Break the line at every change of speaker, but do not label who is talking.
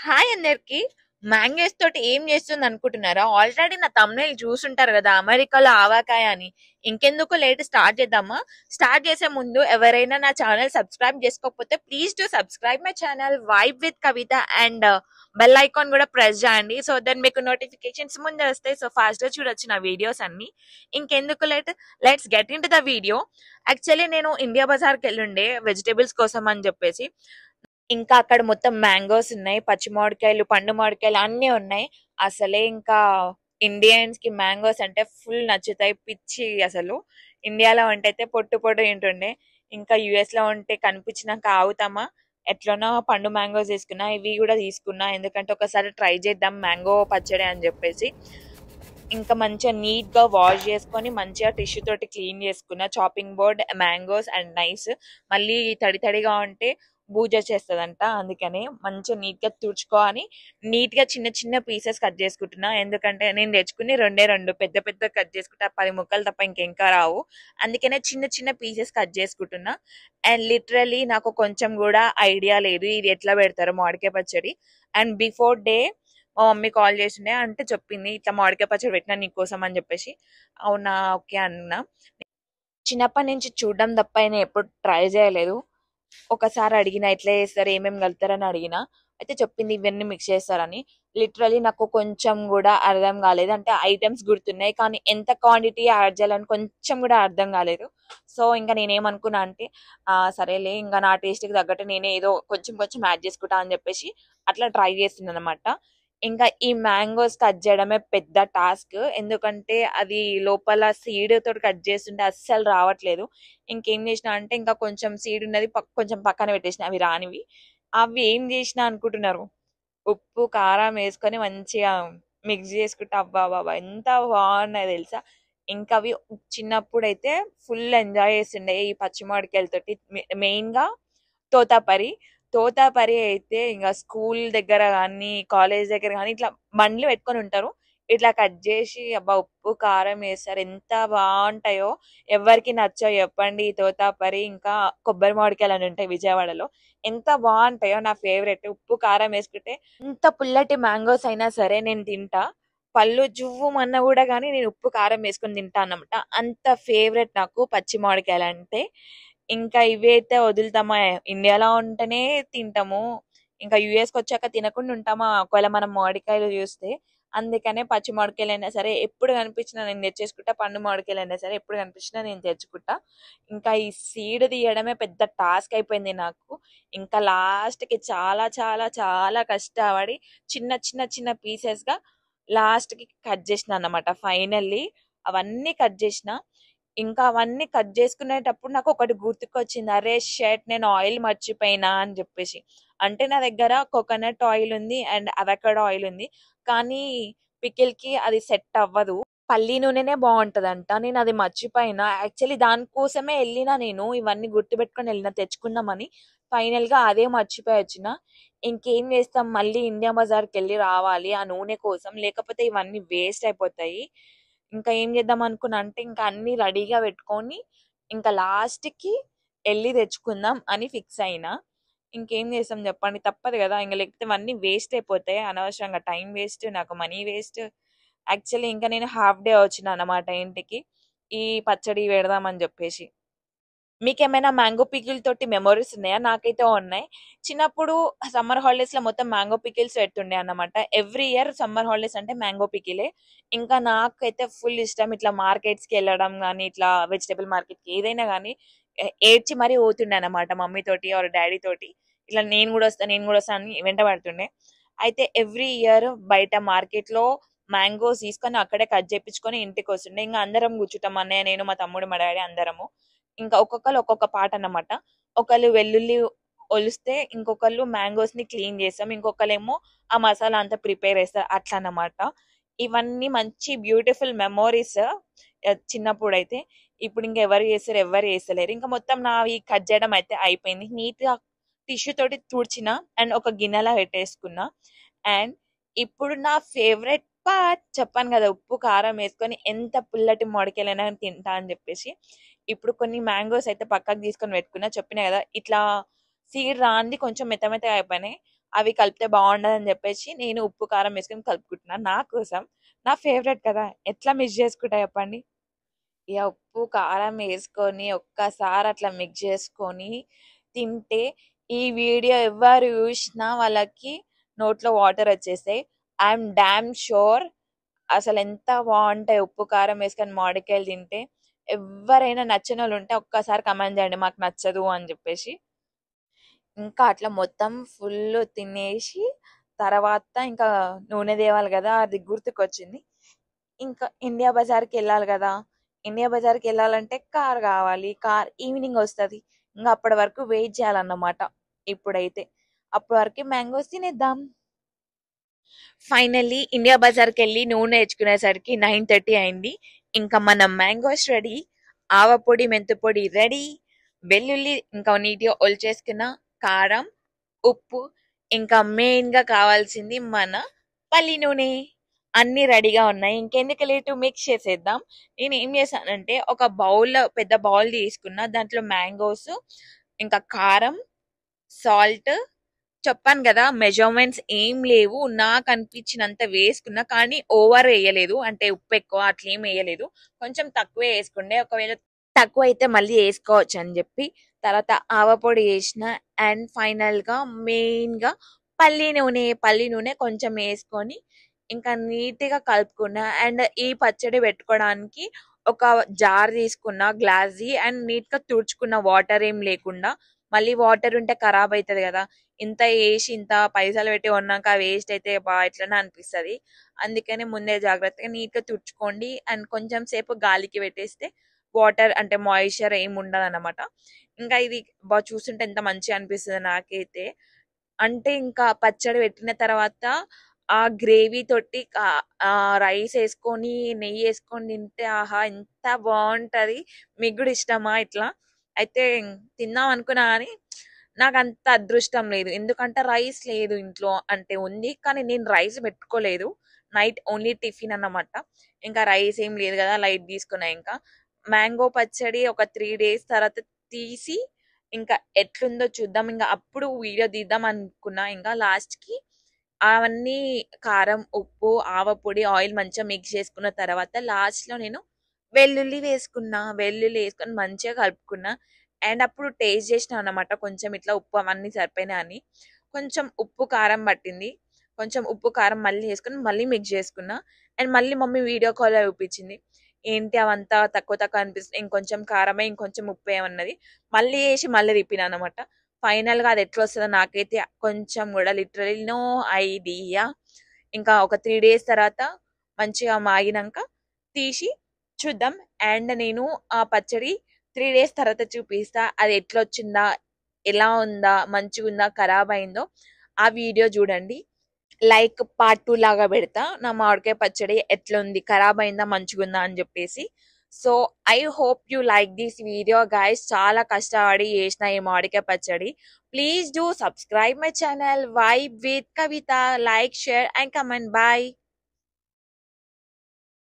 Hi అందరికి. Mangoes తోటి ఏం చేస్తుంది అనుకుంటున్నారా? ఆల్రెడీ నా తమ్ముళ్ళు చూసుంటారు కదా, అమెరికాలో ఆవాకాయ అని. ఇంకెందుకు లేట్, స్టార్ట్ చేద్దామా? స్టార్ట్ చేసే ముందు ఎవరైనా నా ఛానల్ సబ్స్క్రైబ్ చేసుకోకపోతే please to subscribe my channel vibe with Kavitha and bell icon కూడా ప్రెస్ చేయండి. సో దెన్ మీకు నోటిఫికేషన్స్ ముందే వస్తాయి. సో ఫాస్ట్ గా చూడొచ్చు నా వీడియోస్ అన్ని. ఇంకెందుకు late, let's get in to the video. Actually నేను ఇండియా బజార్కి వెళ్ళుండే వెజిటేబుల్స్ కోసం అని చెప్పేసి. ఇంకా అక్కడ మొత్తం మ్యాంగోస్ ఉన్నాయి, పచ్చి మామిడికాయలు, పండు మామిడికాయలు అన్నీ ఉన్నాయి. అసలే ఇంకా ఇండియన్స్ కి మ్యాంగోస్ అంటే ఫుల్ నచ్చుతాయి, పిచ్చి అసలు. ఇండియాలో ఉంటే అయితే పొట్టు పొట్టు తింటుండే. ఇంకా యుఎస్ లో ఉంటే కనిపించినాక ఆగుతామా? ఎట్లనో పండు మ్యాంగోస్ తీసుకున్నా, ఇవి కూడా తీసుకున్నా, ఎందుకంటే ఒకసారి ట్రై చేద్దాం మ్యాంగో పచ్చడి అని చెప్పేసి. ఇంకా మంచిగా నీట్ గా వాష్ చేసుకొని మంచిగా టిష్యూ తోటి క్లీన్ చేసుకున్న chopping board, mangoes and nice. మళ్ళీ తడి తడిగా ఉంటే బూజ చేస్తుందంట, అందుకని మంచిగా నీట్ గా తుడుచుకోని నీట్ గా చిన్న చిన్న పీసెస్ కట్ చేసుకుంటున్నా. ఎందుకంటే నేను తెచ్చుకుని రెండే రెండు పెద్ద పెద్ద కట్ చేసుకుంటా, 10 ముక్కలు తప్ప ఇంకెంకా రావు. అందుకనే చిన్న చిన్న పీసెస్ కట్ చేసుకుంటున్నా. అండ్ లిటరలీ నాకు కొంచెం కూడా ఐడియా లేదు ఇది ఎట్లా పెడతారో మామిడికాయ పచ్చడి. అండ్ బిఫోర్ డే మా మమ్మీ కాల్ చేసిండే, అంటే చెప్పింది ఇట్లా మామిడికాయ పచ్చడి పెట్టినా నీకోసం అని చెప్పేసి. అవునా, ఓకే అన్నా. చిన్నప్పటి నుంచి చూడడం తప్ప నేను ఎప్పుడు ట్రై చేయలేదు. ఒకసారి అడిగిన ఎట్లా చేస్తారు, ఏమేమి కలుపుతారని అడిగిన, అయితే చెప్పింది ఇవన్నీ మిక్స్ చేస్తారని. లిటరలీ నాకు కొంచెం కూడా అర్థం కాలేదు. అంటే ఐటమ్స్ గుర్తున్నాయి కానీ ఎంత క్వాంటిటీ యాడ్ చేయాలని కొంచెం కూడా అర్థం కాలేదు. సో ఇంకా నేనేమనుకున్నా అంటే సరేలే, ఇంకా నా టేస్ట్కి తగ్గట్టు నేనే ఏదో కొంచెం కొంచెం యాడ్ చేసుకుంటా అని చెప్పేసి అట్లా ట్రై చేస్తున్నాను అనమాట. ఇంకా ఈ మ్యాంగోస్ కట్ చేయడమే పెద్ద టాస్క్, ఎందుకంటే అది లోపల సీడ్ తోటి కట్ చేస్తుంటే అస్సలు రావట్లేదు. ఇంకేం చేసిన అంటే ఇంకా కొంచెం సీడ్ ఉన్నది కొంచెం పక్కన పెట్టేసిన, అవి రానివి. అవి ఏం చేసిన అనుకుంటున్నారు? ఉప్పు కారం వేసుకొని మంచిగా మిక్స్ చేసుకుంటే అబ్బా బాబా ఎంత బాగున్నాయి తెలుసా. ఇంకా అవి చిన్నప్పుడు అయితే ఫుల్ ఎంజాయ్ చేస్తుండే ఈ పచ్చి మామిడికాయలతోటి. మెయిన్ గా తోతాపరి. తోతాపరి అయితే ఇంకా స్కూల్ దగ్గర కానీ కాలేజ్ దగ్గర కానీ ఇట్లా బండ్లు పెట్టుకొని ఉంటారు. ఇట్లా కట్ చేసి అబ్బా ఉప్పు కారం వేస్తారు, ఎంత బాగుంటాయో. ఎవరికి నచ్చో చెప్పండి ఈ తోతాపరి. ఇంకా కొబ్బరి మామిడికాయలు అని ఉంటాయి విజయవాడలో, ఎంత బాగుంటాయో. నా ఫేవరెట్. ఉప్పు కారం వేసుకుంటే ఎంత పుల్లటి మ్యాంగోస్ అయినా సరే నేను తింటా. పళ్ళు జువ్వుమన్నా కూడా కానీ నేను ఉప్పు కారం వేసుకొని తింటా అన్నమాట. అంత ఫేవరెట్ నాకు పచ్చి మామిడికాయలు అంటే. ఇంకా ఇవి అయితే వదులుతామా? ఇండియాలో ఉంటేనే తింటాము, ఇంకా యుఎస్కి వచ్చాక తినకుండా ఉంటామా ఒకవేళ మనం మామిడికాయలు చూస్తే. అందుకనే పచ్చి మామిడికాయలు అయినా సరే ఎప్పుడు కనిపించినా నేను తెచ్చేసుకుంటా, పండు మామిడికాయలు అయినా సరే ఎప్పుడు కనిపించినా నేను తెచ్చుకుంటా. ఇంకా ఈ సీడ్ తీయడమే పెద్ద టాస్క్ అయిపోయింది నాకు. ఇంకా లాస్ట్ కి చాలా చాలా చాలా కష్టపడి చిన్న చిన్న చిన్న పీసెస్ గా లాస్ట్ కి కట్ చేసిన అన్నమాట. ఫైనల్లీ అవన్నీ కట్ చేసిన. ఇంకా అవన్నీ కట్ చేసుకునేటప్పుడు నాకు ఒకటి గుర్తుకొచ్చింది, అరే షర్ట్ నేను ఆయిల్ మర్చిపోయినా అని చెప్పేసి. అంటే నా దగ్గర కోకోనట్ ఆయిల్ ఉంది అండ్ అవకాడో ఆయిల్ ఉంది, కానీ పికిల్ కి అది సెట్ అవ్వదు. పల్లి నూనెనే బాగుంటదంట, నేను అది మర్చిపోయినా. యాక్చువల్లీ దానికోసమే వెళ్ళినా, నేను ఇవన్నీ గుర్తుపెట్టుకొని వెళ్ళిన తెచ్చుకుందామని. ఫైనల్ గా అదే మర్చిపోయి వచ్చిన. ఇంకేం చేస్తాం, మళ్ళీ ఇండియా బజార్కి వెళ్ళి రావాలి ఆ నూనె కోసం, లేకపోతే ఇవన్నీ వేస్ట్ అయిపోతాయి. ఇంకా ఏం చేద్దాం అనుకున్నా అంటే ఇంకా అన్ని రెడీగా పెట్టుకొని ఇంకా లాస్ట్ కి వెళ్ళి తెచ్చుకుందాం అని ఫిక్స్ అయినా. ఇంకేం చేస్తాం చెప్పండి, తప్పదు కదా. ఇంకా లేకపోతే ఇవన్నీ వేస్ట్ అయిపోతాయి, అనవసరంగా టైం వేస్ట్, నాకు మనీ వేస్ట్. యాక్చువల్లీ ఇంకా నేను హాఫ్ డే వచ్చిన అనమాట ఇంటికి ఈ పచ్చడి పెడదామని చెప్పేసి. మీకేమైనా మ్యాంగో పికిల్ తోటి మెమోరీస్ ఉన్నాయా? నాకైతే ఉన్నాయి. చిన్నప్పుడు సమ్మర్ హాలిడేస్ లో మొత్తం మ్యాంగో పికిల్స్ పెడుతుండే అన్నమాట. ఎవ్రీ ఇయర్ సమ్మర్ హాలిడేస్ అంటే మ్యాంగో పికిలే. ఇంకా నాకైతే ఫుల్ ఇష్టం ఇట్లా మార్కెట్స్ కి వెళ్ళడం కానీ, ఇట్లా వెజిటేబుల్ మార్కెట్ కి ఏదైనా కానీ ఏడ్చి మరీ పోతుండే అనమాట మమ్మీ తోటి ఆర్ డాడీ తోటి. ఇట్లా నేను కూడా వస్తా, నేను కూడా వస్తా అని వెంట పడుతుండే. అయితే ఎవ్రీ ఇయర్ బయట మార్కెట్ లో మ్యాంగోస్ తీసుకొని అక్కడే కట్ చేపించుకొని ఇంటికి వస్తుండే. ఇంకా అందరం కూర్చుంటాం, అన్నయ్య, నేను, మా తమ్ముడు, మా డాడీ అందరము. ఇంకా ఒక్కొక్కరు ఒక్కొక్క పాట అన్నమాట. ఒకళ్ళు వెల్లుల్లి ఒలిస్తే, ఇంకొకళ్ళు మ్యాంగోస్ ని క్లీన్ చేస్తాం, ఇంకొకళ్ళేమో ఆ మసాలా అంతా ప్రిపేర్ చేస్తారు, అట్లా అన్నమాట. ఇవన్నీ మంచి బ్యూటిఫుల్ మెమోరీస్ చిన్నప్పుడు అయితే. ఇప్పుడు ఇంకా ఎవరు చేస్తారు, ఎవరు చేస్తలేరు. ఇంకా మొత్తం నావి కట్ చేయడం అయితే అయిపోయింది. నీట్ గా టిష్యూ తోటి తుడిచిన అండ్ ఒక గిన్నెలా పెట్టేసుకున్నా. అండ్ ఇప్పుడు నా ఫేవరెట్ పార్ట్ చెప్పాను కదా, ఉప్పు కారం వేసుకొని ఎంత పుల్లటి మామిడికాయలైనా తింటా అని చెప్పేసి. ఇప్పుడు కొన్ని మ్యాంగోస్ అయితే పక్కకు తీసుకొని పెట్టుకున్నా, చెప్పినా కదా ఇట్లా సీడ్ రాంది కొంచెం మెత్త మెత్తగా అయిపోయినాయి. అవి కలిపితే బాగుండదని చెప్పేసి నేను ఉప్పు కారం వేసుకొని కలుపుకుంటున్నాను నా కోసం. నా ఫేవరెట్ కదా, ఎట్లా మిస్ చేసుకుంటా చెప్పండి. ఇక ఉప్పు కారం వేసుకొని ఒక్కసారి అట్లా మిక్స్ చేసుకొని తింటే ఈ వీడియో ఎవరు చూసినా వాళ్ళకి నోట్లో వాటర్ వచ్చేస్తాయి. ఐఎమ్ డామ్ షూర్ అసలు ఎంత బాగుంటాయి ఉప్పు కారం వేసుకొని మామిడికాయలు తింటే. ఎవరైనా నచ్చని వాళ్ళు ఉంటే ఒక్కసారి కమెంట్ చేయండి మాకు నచ్చదు అని చెప్పేసి. ఇంకా అట్లా మొత్తం ఫుల్ తినేసి తర్వాత ఇంకా నూనె తేవాలి కదా, అది గుర్తుకొచ్చింది. ఇంకా ఇండియా బజార్కి వెళ్ళాలి కదా, ఇండియా బజార్కి వెళ్ళాలంటే కార్ కావాలి. కార్ ఈవినింగ్ వస్తుంది, ఇంకా అప్పటి వరకు వెయిట్ చేయాలన్నమాట. ఇప్పుడైతే అప్పటి వరకు మ్యాంగోస్ తినేద్దాం. ఫైనల్లీ ఇండియా బజార్కి వెళ్ళి నూనె తెచ్చుకునేసరికి 9:30 అయింది. ఇంకా మన మ్యాంగోస్ రెడీ, ఆవపొడి మెంతిపొడి రెడీ, వెల్లుల్లి ఇంకా నీట్గా ఒలిచేసుకున్న, కారం, ఉప్పు, ఇంకా మెయిన్ గా కావాల్సింది మన పల్లి నూనె. అన్ని రెడీగా ఉన్నాయి, ఇంకెందుకు లేటు మిక్స్ చేసేద్దాం. నేను ఏం చేశానంటే ఒక బౌల్, పెద్ద బౌల్ తీసుకున్నా, దాంట్లో మ్యాంగోస్ ఇంకా కారం, సాల్ట్, చెప్పాను కదా మెజర్మెంట్స్ ఏం లేవు, నాకు అనిపించినంత వేసుకున్నా. కానీ ఓవర్ వేయలేదు, అంటే ఉప్పు ఎక్కువ అట్లా ఏం వేయలేదు, కొంచెం తక్కువే వేసుకుండే. ఒకవేళ తక్కువ అయితే మళ్ళీ వేసుకోవచ్చు అని చెప్పి తర్వాత ఆవపొడి వేసిన. అండ్ ఫైనల్ గా మెయిన్ గా పల్లి నూనె కొంచెం వేసుకొని ఇంకా నీట్ గా కలుపుకున్నా. అండ్ ఈ పచ్చడి పెట్టుకోవడానికి ఒక జార్ తీసుకున్నా గ్లాస్, అండ్ నీట్ గా తుడుచుకున్న, వాటర్ ఏం లేకుండా. మళ్ళీ వాటర్ ఉంటే ఖరాబ్ అవుతుంది కదా, ఇంత వేసి ఇంత పైసలు పెట్టి కొన్నాక వేస్ట్ అయితే ఎట్లనే అనిపిస్తుంది. అందుకని ముందే జాగ్రత్తగా నీట్ గా తుడుచుకోండి. అండ్ కొంచెం సేపు గాలికి పెట్టేస్తే వాటర్ అంటే మాయిశ్చర్ ఏమి ఉండదు అనమాట. ఇంకా ఇది చూస్తుంటే ఎంత మంచిగా అనిపిస్తుంది నాకైతే. అంటే ఇంకా పచ్చడి పెట్టిన తర్వాత ఆ గ్రేవీ తోటి ఆ రైస్ వేసుకొని నెయ్యి వేసుకొని తింటే ఆహా ఎంత బాగుంటది. మీకు కూడా ఇష్టమా ఇట్లా? అయితే తిందాం అనుకున్నా కానీ నాకు అంత అదృష్టం లేదు, ఎందుకంటే రైస్ లేదు ఇంట్లో. అంటే ఉంది కానీ నేను రైస్ పెట్టుకోలేదు, నైట్ ఓన్లీ టిఫిన్ అన్నమాట. ఇంకా రైస్ ఏం లేదు కదా, లైట్ తీసుకున్నా. ఇంకా మ్యాంగో పచ్చడి ఒక 3 days తర్వాత తీసి ఇంకా ఎట్లుందో చూద్దాం. ఇంకా అప్పుడు వీడియో తీద్దాం అనుకున్నా. ఇంకా లాస్ట్ కి అవన్నీ కారం, ఉప్పు, ఆవపొడి, ఆయిల్ మంచిగా మిక్స్ చేసుకున్న తర్వాత లాస్ట్ లో నేను వెల్లుల్లి వేసుకున్నా. వెల్లుల్లి వేసుకొని మంచిగా కలుపుకున్నా. అండ్ అప్పుడు టేస్ట్ చేసిన అన్నమాట, కొంచెం ఇట్లా ఉప్పు అవన్నీ సరిపోయినా అని. కొంచెం ఉప్పు కారం పట్టింది, కొంచెం ఉప్పు కారం మళ్ళీ వేసుకొని మళ్ళీ మిక్స్ చేసుకున్నా. అండ్ మళ్ళీ మమ్మీ వీడియో కాల్ చూపించింది, ఏంటి అవంతా తక్కువ తక్కువ అనిపిస్తుంది, ఇంకొంచెం కారమే ఇంకొంచెం ఉప్పు ఏమన్నది. మళ్ళీ వేసి మళ్ళీ తిప్పిన అనమాట. ఫైనల్ గా అది ఎట్లా వస్తుందో నాకైతే కొంచెం కూడా లిటరలీ నో ఐడియా. ఇంకా ఒక 3 days తర్వాత మంచిగా మాగినాక తీసి చూద్దాం. అండ్ నేను ఆ పచ్చడి 3 days తర్వాత చూపిస్తా, అది ఎట్లా వచ్చిందా, ఎలా ఉందా, మంచిగా ఉందా, ఖరాబ్ అయిందో ఆ వీడియో చూడండి. లైక్ part 2 లాగా పెడతా, నా మామిడికాయ పచ్చడి ఎట్లుంది, ఖరాబ్ అయిందా మంచిగుందా అని చెప్పేసి. So I hope you like this video guys. చాలా కష్టపడి చేసిన ఈ మామిడికాయ పచ్చడి. Please do subscribe my channel vibe with Kavitha. Like, share and comment. Bye.